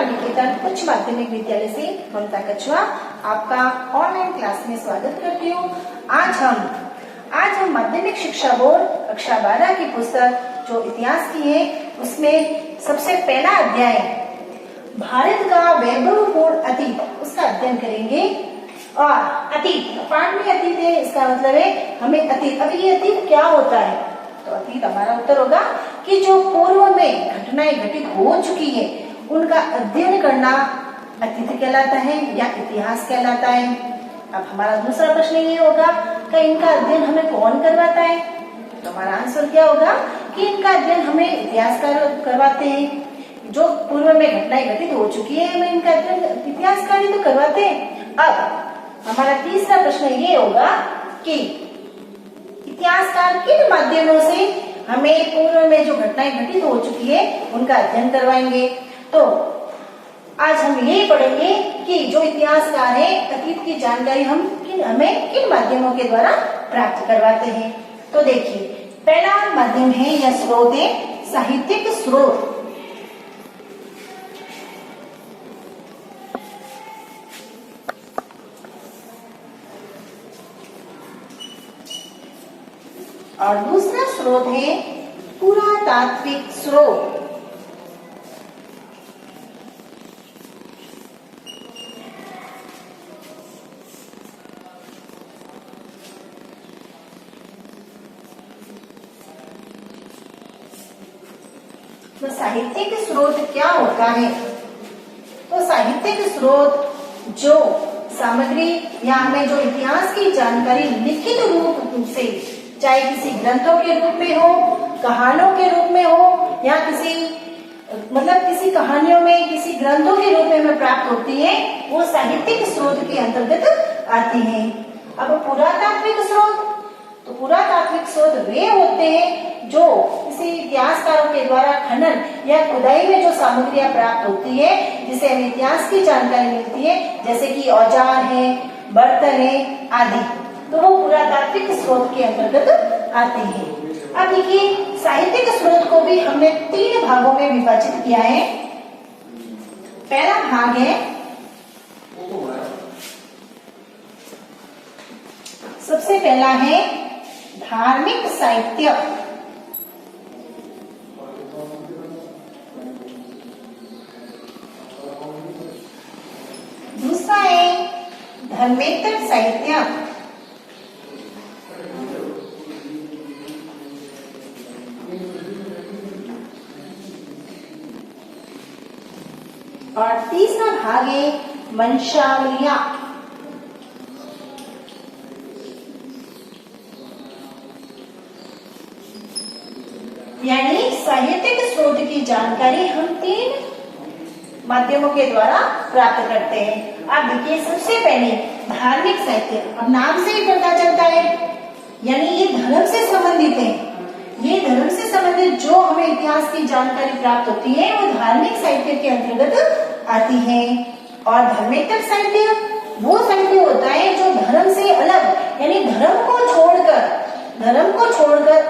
निकेतन उच्च माध्यमिक विद्यालय से ममता कछुआ आपका ऑनलाइन क्लास में स्वागत करती हूँ। आज हम माध्यमिक शिक्षा बोर्ड कक्षा 12 की पुस्तक जो इतिहास की है उसमें सबसे पहला अध्याय भारत का वैभवपूर्ण अतीत उसका अध्ययन करेंगे। और अतीत पाठ में अतीत है, इसका मतलब है हमें अतीत, अब ये अतीत क्या होता है, तो अतीत हमारा उत्तर होगा कि जो पूर्व में घटनाएं घटित हो चुकी है उनका अध्ययन करना अतीत कहलाता है या इतिहास कहलाता है। अब हमारा दूसरा प्रश्न ये होगा कि इनका अध्ययन हमें कौन करवाता है, तो हमारा आंसर क्या होगा कि इनका अध्ययन हमें इतिहासकार करवाते हैं। जो पूर्व में घटनाएं घटित हो चुकी है हमें इनका अध्ययन इतिहासकार ही तो करवाते हैं। अब हमारा तीसरा प्रश्न ये होगा कि इतिहासकार किन माध्यमों से हमें पूर्व में जो घटनाएं घटित हो चुकी है उनका अध्ययन करवाएंगे। तो आज हम यही पढ़ेंगे कि जो इतिहासकार है अतीत की जानकारी हमें किन माध्यमों के द्वारा प्राप्त करवाते हैं। तो देखिए, पहला माध्यम है या स्रोत है साहित्यिक स्रोत। और दूसरा स्रोत है पुरातात्विक स्रोत। तो साहित्यिक स्रोत क्या होता है, तो साहित्यिक स्रोत जो सामग्री या हमें जो इतिहास की जानकारी लिखित रूप से, चाहे किसी ग्रंथों के रूप में हो, कहानियों के रूप में हो या किसी कहानियों में, किसी ग्रंथों के रूप में हमें प्राप्त होती है, वो साहित्यिक स्रोत के अंतर्गत आती है। अब पुरातात्विक स्रोत, तो पुरातात्विक स्रोत वे होते हैं जो किसी इतिहासकारों के द्वारा खनन या खुदाई में जो सामग्रियां प्राप्त होती है जिससे हमें इतिहास की जानकारी मिलती है, जैसे कि औजार है, बर्तन है आदि, तो वो पुरातात्विक स्रोत के अंतर्गत आते हैं। अब देखिए, साहित्यिक स्रोत को भी हमने 3 भागों में विभाजित किया है। पहला भाग है, सबसे पहला है धार्मिक साहित्य। दूसरा है धर्मेतर साहित्य। और तीसरा भाग है वंशावलियां। यानी साहित्यिक स्रोत की जानकारी हम 3 माध्यमों के द्वारा प्राप्त करते हैं। आप देखिए, सबसे पहले धार्मिक साहित्य, अब नाम से ही पता चलता है यानी ये धर्म से संबंधित है। ये धर्म से संबंधित जो हमें इतिहास की जानकारी प्राप्त होती है वो धार्मिक साहित्य के अंतर्गत आती है। और धर्मेतर साहित्य वो साहित्य होता है जो धर्म से अलग, यानी धर्म को छोड़कर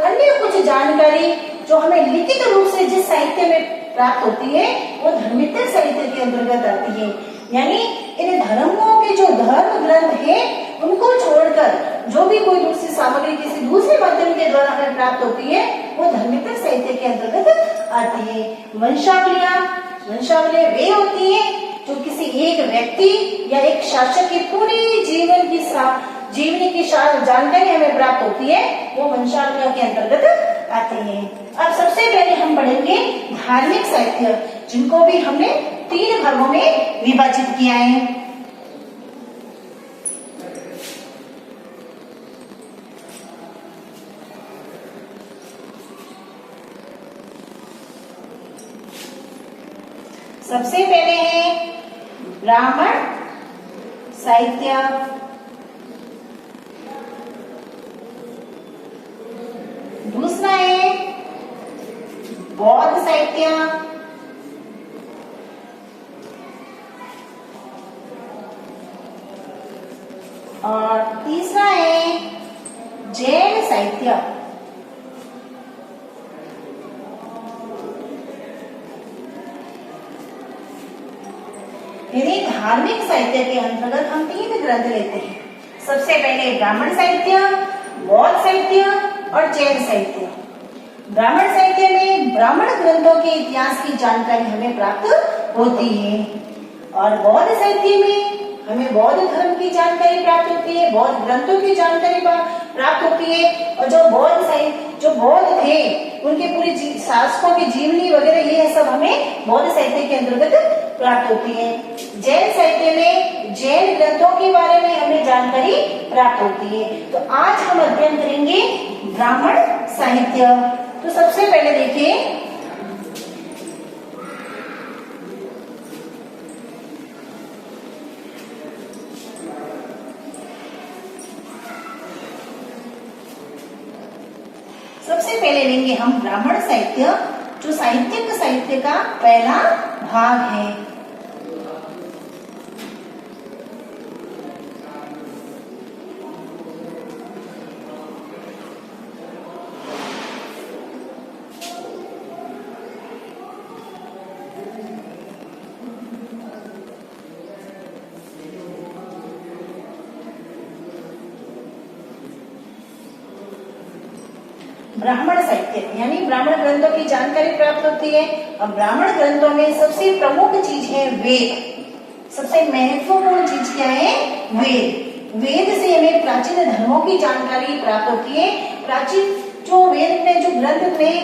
अन्य कुछ जानकारी जो हमें लिखित रूप से जिस साहित्य में प्राप्त होती है वो धर्मेतर साहित्य के अंतर्गत आती है। यानी इन धर्मों के जो धर्म ग्रंथ है उनको छोड़कर जो भी कोई दूसरी सामग्री किसी दूसरे माध्यम के द्वारा हमें प्राप्त होती है वो धर्मेतर साहित्य के अंतर्गत आती है। वंशावलियां वे होती है जो किसी एक व्यक्ति या एक शासक की पूरी जीवनी की जानकारी हमें प्राप्त होती है, वो वंशावलियों के अंतर्गत आती है। अब सबसे पहले हम पढ़ेंगे धार्मिक साहित्य, जिनको भी हमने 3 भागों में विभाजित किया है। सबसे पहले है ब्राह्मण साहित्य। दूसरा है बौद्ध साहित्य। और तीसरा है जैन साहित्य। यानी धार्मिक साहित्य के अंतर्गत हम 3 ग्रंथ लेते हैं। सबसे पहले ब्राह्मण साहित्य, बौद्ध साहित्य और जैन साहित्य। ब्राह्मण साहित्य में ब्राह्मण ग्रंथों के इतिहास की जानकारी हमें प्राप्त होती है और बौद्ध साहित्य में हमें बौद्ध धर्म की जानकारी प्राप्त होती है, बौद्ध ग्रंथों की जानकारी प्राप्त होती है और जो बौद्ध थे उनके पूरे शासकों की जीवनी वगैरह ये सब हमें बौद्ध साहित्य के अंतर्गत प्राप्त होती है। जैन साहित्य में जैन ग्रंथों के बारे में हमें जानकारी प्राप्त होती है। तो आज हम अध्ययन करेंगे ब्राह्मण साहित्य। तो सबसे पहले देखिए लेंगे हम ब्राह्मण साहित्य, जो साहित्य का पहला भाग है। ब्राह्मण साहित्य यानी ब्राह्मण ग्रंथों की जानकारी प्राप्त होती है। अब ब्राह्मण ग्रंथों में सबसे प्रमुख चीज है वेद। सबसे महत्वपूर्ण चीज क्या है? वेद। वेद से हमें प्राचीन धर्मों की जानकारी प्राप्त होती है। प्राचीन जो वेद में जो ग्रंथ में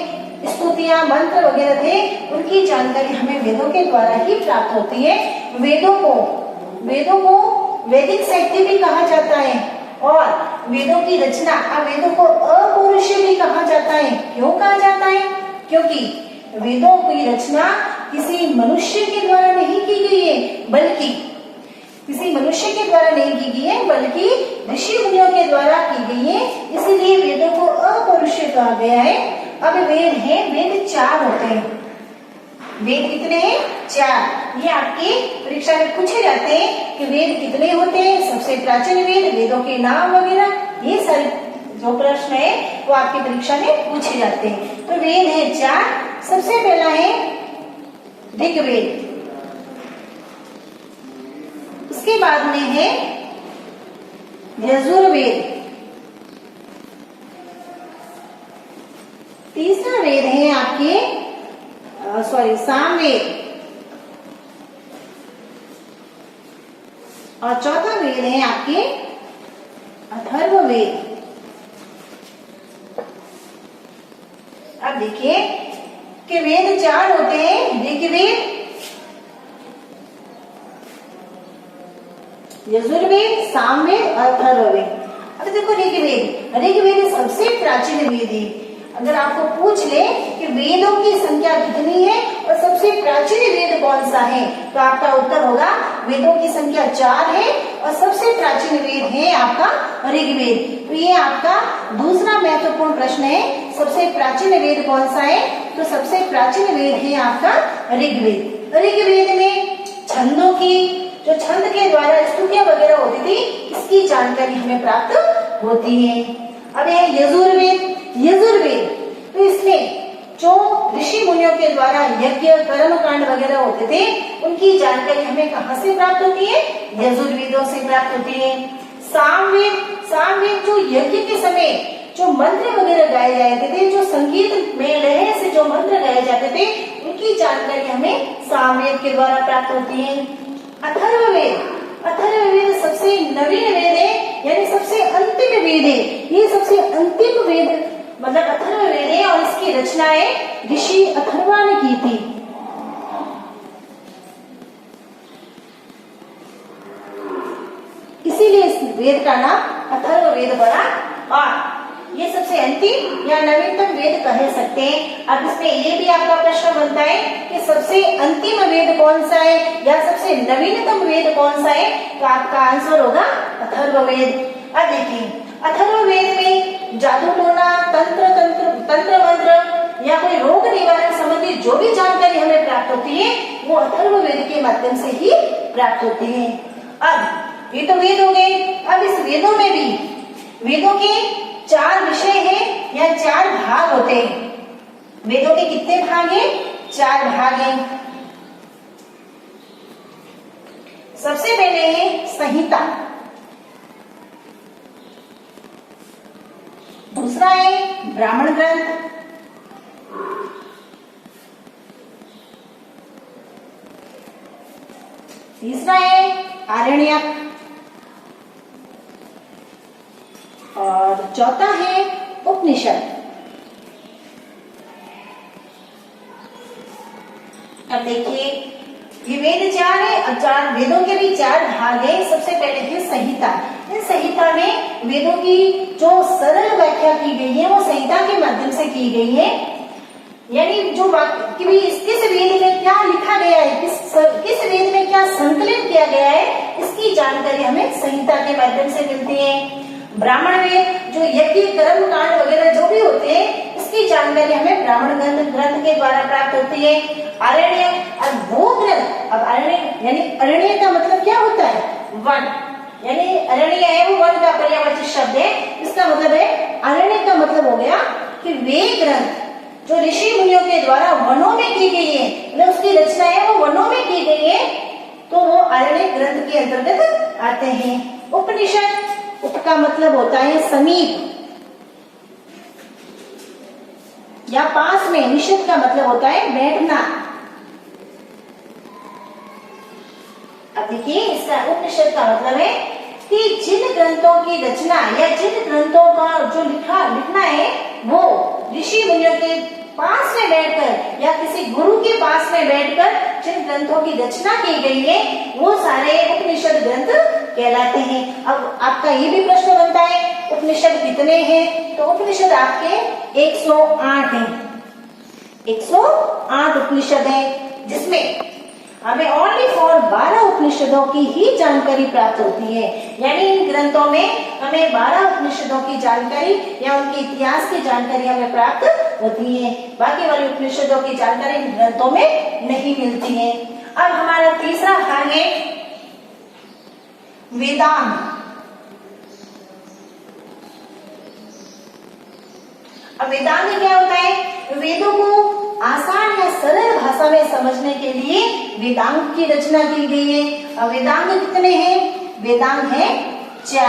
स्तुतियां मंत्र वगैरह थे उनकी जानकारी हमें वेदों के द्वारा ही प्राप्त होती है। वेदों को वैदिक साहित्य भी कहा जाता है और वेदों की रचना वेदों को अपौरुषीय भी कहा जाता है। क्यों कहा जाता है? क्योंकि वेदों की रचना किसी मनुष्य के द्वारा नहीं की गई है, बल्कि ऋषि मुनियों के द्वारा की गई है। इसीलिए वेदों को अपौरुषीय कहा गया है। अब वेद 4 होते हैं। वेद कितने हैं? 4। ये आपकी परीक्षा में पूछे जाते हैं कि वेद कितने होते हैं। सबसे प्राचीन वेदों के नाम वगैरह ये सारे जो प्रश्न है वो आपकी परीक्षा में पूछे जाते हैं। तो वेद है 4। सबसे पहला है ऋग्वेद, उसके बाद में है यजुर्वेद, तीसरा वेद है आपके सामवेद और चौथा वेद है आपके अथर्ववेद। अब देखिए कि वेद 4 होते हैं, ऋग्वेद, यजुर्वेद, सामवेद और अथर्ववेद। अब देखो ऋग्वेद सबसे प्राचीन वेद है। अगर आपको पूछ ले कि वेदों की संख्या कितनी है और सबसे प्राचीन वेद कौन सा है, तो आपका उत्तर होगा वेदों की संख्या 4 है और सबसे प्राचीन वेद है आपका ऋग्वेद। तो ये आपका दूसरा महत्वपूर्ण प्रश्न है, सबसे प्राचीन वेद कौन सा है? तो सबसे प्राचीन वेद है आपका ऋग्वेद। ऋग्वेद में छंदों की जो छंद के द्वारा स्तुतियां वगैरह होती थी इसकी जानकारी हमें प्राप्त होती है। अब है यजुर्वेद। तो इसमें जो ऋषि मुनियों के द्वारा यज्ञ कर्म कांड वगैरह होते थे उनकी जानकारी हमें कहाँ से प्राप्त होती है? यजुर्वेदों से प्राप्त होती है। सामवेद जो यज्ञ के समय जो मंत्र वगैरह गाए जाते थे, जो संगीत में लय से जो मंत्र गाए जाते थे उनकी जानकारी हमें सामवेद के द्वारा प्राप्त होती है। अथर्ववेद सबसे नवीन वेद है, यानी सबसे अंतिम वेद है। ये सबसे अंतिम वेद मतलब अथर्ववेद है और इसकी रचनाएं ऋषि अथर्वा ने की थी। इसीलिए इस वेद का नाम अथर्ववेद पड़ा और ये सबसे अंतिम या नवीनतम वेद कह सकते हैं। अब इसमें ये भी आपका प्रश्न बनता है कि सबसे अंतिम वेद कौन सा है या सबसे नवीनतम वेद कौन सा है, तो आपका आंसर होगा अथर्ववेद। अब देखिए अथर्ववेद में जादू टोना, तंत्र मंत्र या कोई रोग निवारण संबंधी जो भी जानकारी हमें प्राप्त होती है वो अथर्ववेद के माध्यम से ही प्राप्त होती है। अब ये तो वेद हो गए। अब इस वेदों में भी वेदों के 4 विषय हैं या 4 भाग होते हैं। वेदों के कितने भाग हैं? 4 भाग हैं। सबसे पहले है संहिता, दूसरा है ब्राह्मण ग्रंथ, तीसरा है आरण्यक और चौथा है उपनिषद। अब देखिए ये वेद चार है, अब चार वेदों के भी चार भाग है। सबसे पहले है संहिता। इस संहिता में वेदों की जो सरल व्याख्या की गई है वो संहिता के माध्यम से की गई है, यानी जो कि भी किस वेद में क्या लिखा गया है, किस वेद में क्या संकलन किया गया है, इसकी जानकारी हमें संहिता के माध्यम से मिलती है। ब्राह्मण वेद जो यज्ञ कर्म कांड वगैरह जो भी होते हैं इसकी जानकारी हमें ब्राह्मण ग्रंथ के द्वारा प्राप्त होती है। अरण्य और वो ग्रंथ, अब अरण्य यानी अरण्य का मतलब क्या होता है, वन, यानी अरण्य है वो वन का पर्यायवाची शब्द है। इसका मतलब है अरण्य का मतलब हो गया कि वे ग्रंथ जो ऋषि मुनियों के द्वारा वनों में की गई है, मतलब उसकी रचना है वो वनों में की गई है, तो वो अरण्य ग्रंथ के अंतर्गत आते हैं। उपनिषद, उप का मतलब होता है समीप या पास में, निषद का मतलब होता है बैठना। अब देखिए इसका उपनिषद का मतलब है कि जिन ग्रंथों की रचना या जिन ग्रंथों का जो लिखना है वो ऋषि मुनियों के पास में बैठकर या किसी गुरु के पास में बैठकर जिन ग्रंथों की रचना की गई है वो सारे उपनिषद ग्रंथ कहलाते हैं। अब आपका ये भी प्रश्न बनता है उपनिषद कितने हैं, तो उपनिषद आपके 108 हैं। 108 उपनिषद है, जिसमें हमें ओनली फॉर 12 उपनिषदों की ही जानकारी प्राप्त होती है, यानी इन ग्रंथों में हमें 12 उपनिषदों की जानकारी या उनके इतिहास की जानकारी हमें प्राप्त होती है। बाकी वाली उपनिषदों की जानकारी इन ग्रंथों में नहीं मिलती है। अब हमारा तीसरा भाग है वेदांग। अब वेदांग क्या होता है, वेदों को आसान या सरल भाषा में समझने के लिए वेदांग की रचना की गई है। अब वेदांग कितने हैं, वेदांग है 6।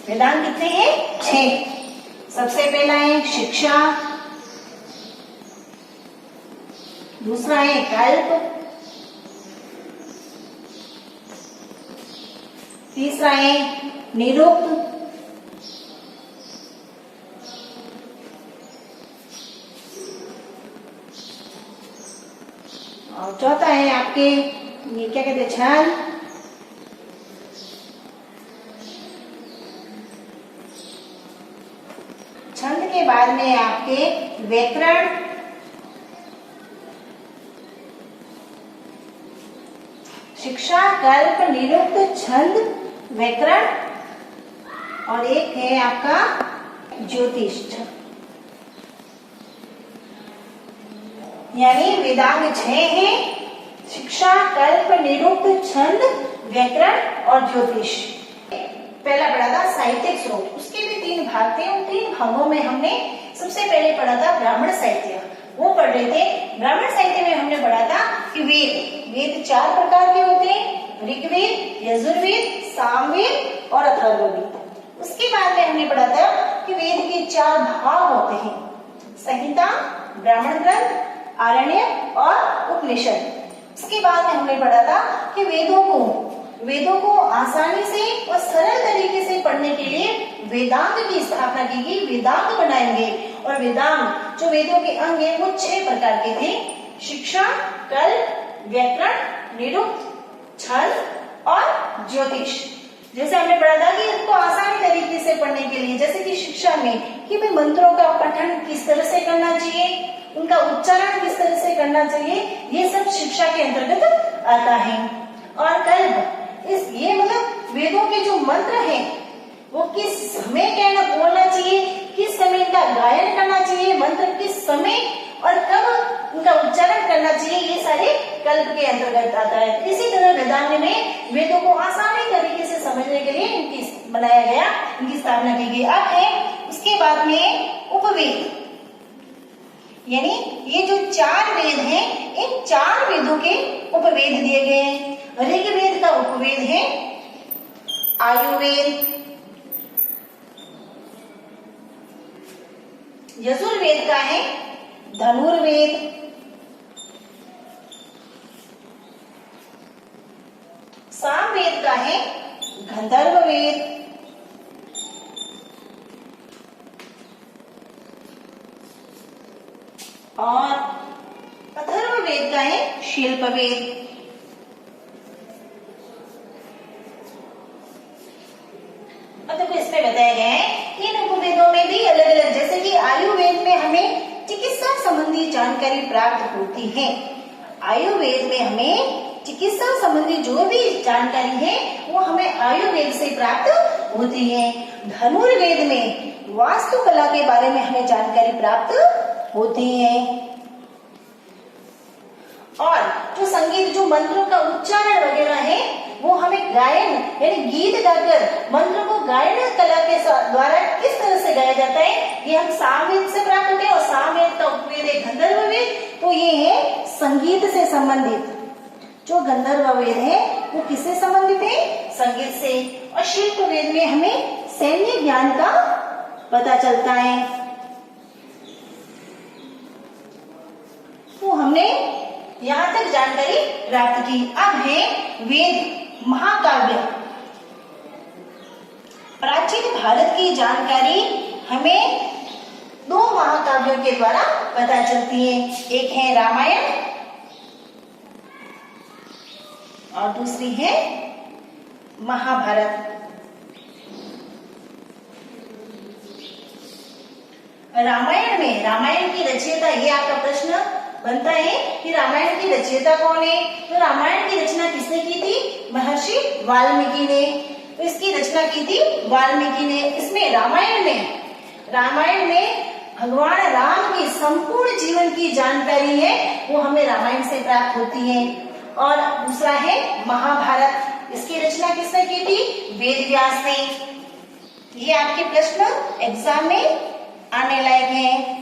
वेदांग कितने हैं, 6। सबसे पहला है शिक्षा, दूसरा है कल्प, तीसरा है निरुक्त, और चौथा है आपके ये क्या कहते हैं, छंद, छंद के बाद में आपके व्याकरण, शिक्षा, कल्प, निरुक्त, छंद, व्याकरण और एक है आपका ज्योतिष। यानी वेदांग 6 है, शिक्षा, कल्प, निरुक्त, छंद, व्याकरण और ज्योतिष। पहला पढ़ा था साहित्यिक स्रोत, उसके भी 3 भाग थे। उन 3 भागों में हमने सबसे पहले पढ़ा था ब्राह्मण साहित्य, वो पढ़ रहे थे। ब्राह्मण साहित्य में हमने पढ़ा था कि वेद 4 प्रकार के होते हैं, ऋग्वेद, यजुर्वेद, सामवेद और अथर्ववेद। उसके बाद में हमने पढ़ा था कि वेद के 4 भाग होते हैं, संहिता, ब्राह्मण ग्रंथ, आरण्यक और उपनिषद। उसके बाद में हमने पढ़ा था कि वेदों को आसानी से और सरल तरीके से पढ़ने के लिए वेदांग की स्थापना की गई, वेदांग बनाएंगे। और वेदांग जो वेदों के अंग हैं वो 6 प्रकार के थे, शिक्षा, कल्प, व्याकरण, निरुक्त, छंद और ज्योतिष। जैसे हमने पढ़ा था कि इनको आसानी तरीके से पढ़ने के लिए, जैसे कि शिक्षा में कि भाई मंत्रों का पठन किस तरह से करना चाहिए, उनका उच्चारण किस तरह से करना चाहिए, ये सब शिक्षा के अंतर्गत आता है। और कल्प, ये मतलब वेदों के जो मंत्र हैं वो किस समय कहना बोलना चाहिए, किस समय इनका गायन करना चाहिए, मंत्र किस समय और कब उनका उच्चारण करना चाहिए, ये सारे कल्प के अंतर्गत आता है। इसी तरह वेदांग में वेदों को आसानी तरीके से समझने के लिए इनकी बनाया गया, इनकी स्थापना की गई। अब है उसके बाद में उपवेद। यानी ये जो 4 वेद हैं, इन 4 वेदों के उपवेद दिए गए हैं। ऋग्वेद का उपवेद है आयुर्वेद, यजुर्वेद का है धनुर्वेद, सामवेद का है गंधर्व वेद, और अथर्व वेद का है शिल्प वेद। मतलब इसमें बताया गया है इन उपवेदों में भी अलग अलग, जैसे कि आयुर्वेद में हमें चिकित्सा संबंधी जानकारी प्राप्त होती है। आयुर्वेद में हमें चिकित्सा संबंधी जो भी जानकारी है वो हमें आयुर्वेद से प्राप्त होती है। धनुर्वेद में वास्तुकला के बारे में हमें जानकारी प्राप्त होती है। और जो संगीत, जो मंत्रों का उच्चारण वगैरह है वो हमें गायन यानी गीत गाकर मंत्रों को गायन कला के द्वारा किस तरह से गाया जाता है, ये हम सामवेद से प्राप्त होते हैं। और सामवेद का उपवेद है गंधर्व वेद, तो ये है संगीत से संबंधित। जो गंधर्व वेद है वो किससे संबंधित है, संगीत से। और शिल्प वेद में हमें सैन्य ज्ञान का पता चलता है। तो हमने यहाँ तक जानकारी प्राप्त की। अब है वेद महाकाव्य। प्राचीन भारत की जानकारी हमें 2 महाकाव्यों के द्वारा पता चलती है। एक है रामायण और दूसरी है महाभारत। रामायण में, रामायण की रचयिता, ये आपका प्रश्न बनता है कि रामायण की रचयिता कौन है। तो रामायण की रचना किसने की थी, महर्षि वाल्मीकि ने। तो इसकी रचना की थी वाल्मीकि ने। इसमें रामायण में भगवान राम की संपूर्ण जीवन की जानकारी है वो हमें रामायण से प्राप्त होती है। और दूसरा है महाभारत, इसकी रचना किसने की थी, वेद व्यास ने। ये आपके प्रश्न एग्जाम में आने लायक है।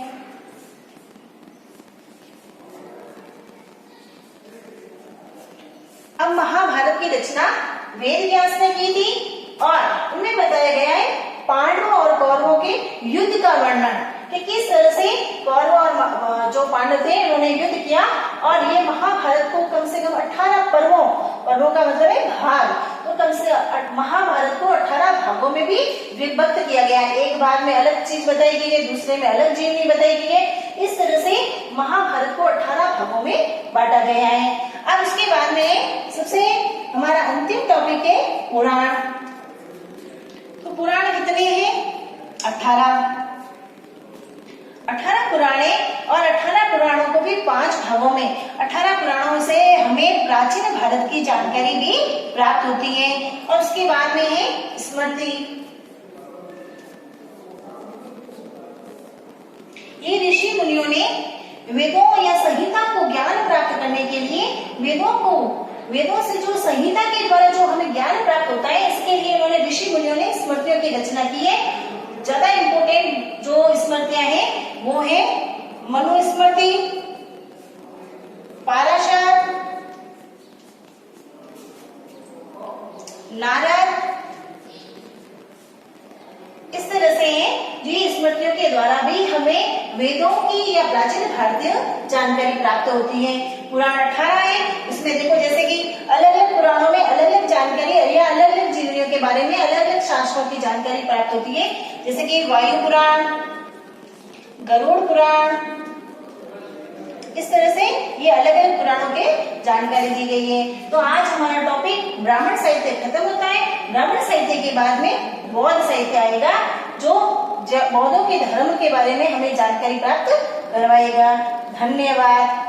अब महाभारत की रचना वेद व्यास ने की थी और उनमें बताया गया है पांडवों और कौरवों के युद्ध का वर्णन कि किस तरह से कौरव और जो पांडव थे उन्होंने युद्ध किया। और ये महाभारत को कम से कम 18 पर्वों का मतलब है भाग, तो कम से महाभारत को 18 भागों में भी विभक्त किया गया। एक भाग में अलग चीज बताई गई है, दूसरे में अलग जीवनी बताई गई है। इस तरह से महाभारत को 18 भागों में बांटा गया है। अब उसके बाद में सबसे हमारा अंतिम टॉपिक है पुराण। तो पुराण कितने हैं, 18 पुराणे, और 18 पुराणों को भी 5 भागों में, 18 पुराणों से हमें प्राचीन भारत की जानकारी भी प्राप्त होती है। और उसके बाद में है स्मृति। ये ऋषि मुनियों ने वेदों या संहिता को ज्ञान प्राप्त करने के लिए वेदों से जो संहिता के द्वारा जो हमें ज्ञान प्राप्त होता है, इसके लिए उन्होंने ऋषि मुनियों ने स्मृतियों की रचना की है। ज्यादा इंपोर्टेंट जो स्मृतियां हैं वो है मनुस्मृति, पाराशर, नारद। इस तरह से ये स्मृतियों के द्वारा भी हमें वेदों की या प्राचीन भारतीय जानकारी प्राप्त होती है। पुराण 18 है, इसमें देखो जैसे कि अलग अलग पुराणों में अलग अलग जानकारी या अलग अलग जीवनियों के बारे में अलग अलग शास्त्रों की जानकारी प्राप्त होती है। जैसे कि वायु पुराण, गरुड़ पुराण, इस तरह से ये अलग अलग पुराणों के जानकारी दी गई है। तो आज हमारा टॉपिक ब्राह्मण साहित्य खत्म होता है। ब्राह्मण साहित्य के बाद में बौद्ध साहित्य आएगा जो बौद्धों के धर्म के बारे में हमें जानकारी प्राप्त करवाएगा। धन्यवाद।